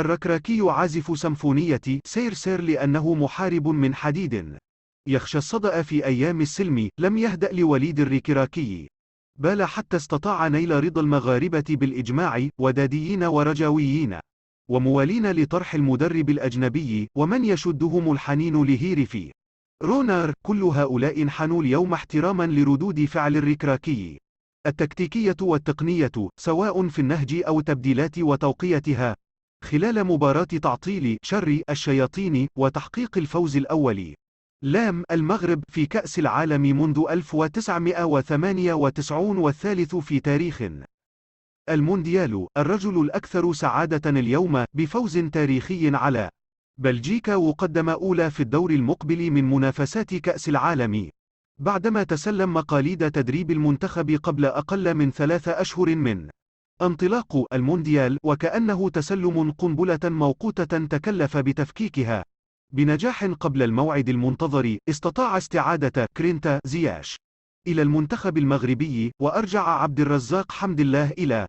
الركراكي عازف سمفونية سير لأنه محارب من حديد. يخشى الصدأ في أيام السلم، لم يهدأ لوليد الركراكي. بال حتى استطاع نيل رضا المغاربة بالإجماع، وداديين ورجاويين، وموالين لطرح المدرب الأجنبي، ومن يشدهم الحنين لهيرفي رونار. كل هؤلاء انحنوا اليوم احتراما لردود فعل الركراكي. التكتيكية والتقنية، سواء في النهج أو تبديلات وتوقيتها، خلال مباراة تعطيل شر الشياطين وتحقيق الفوز الأول لام المغرب في كأس العالم منذ 1998 والثالث في تاريخ المونديال. الرجل الأكثر سعادة اليوم بفوز تاريخي على بلجيكا، وقدم أولى في الدور المقبل من منافسات كأس العالم، بعدما تسلم مقاليد تدريب المنتخب قبل أقل من 3 أشهر من انطلاق المونديال، وكأنه تسلم قنبلة موقوتة تكلف بتفكيكها بنجاح قبل الموعد المنتظر. استطاع استعادة كرينتا زياش إلى المنتخب المغربي، وأرجع عبد الرزاق حمد الله إلى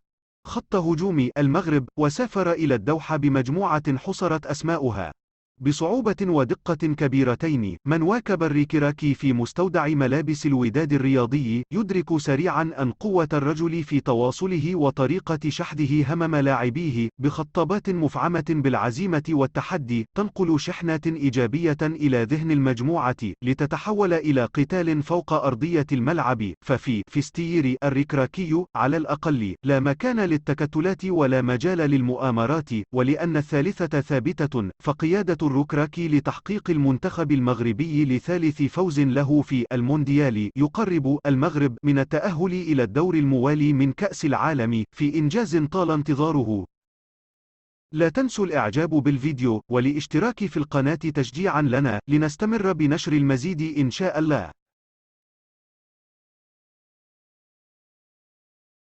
خط هجوم المغرب، وسافر إلى الدوحة بمجموعة حصرت أسماؤها بصعوبة ودقة كبيرتين. من واكب الركراكي في مستودع ملابس الوداد الرياضي يدرك سريعا أن قوة الرجل في تواصله وطريقة شحذه همم لاعبيه بخطابات مفعمة بالعزيمة والتحدي، تنقل شحنة إيجابية إلى ذهن المجموعة لتتحول إلى قتال فوق أرضية الملعب. ففي فيستير الركراكي على الأقل لا مكان للتكتلات ولا مجال للمؤامرات، ولأن الثالثة ثابتة، فقيادة الركراكي لتحقيق المنتخب المغربي لثالث فوز له في المونديال يقرب المغرب من التأهل إلى الدور الموالي من كأس العالم، في إنجاز طال انتظاره. لا تنسوا الإعجاب بالفيديو والاشتراك في القناة تشجيعا لنا لنستمر بنشر المزيد إن شاء الله.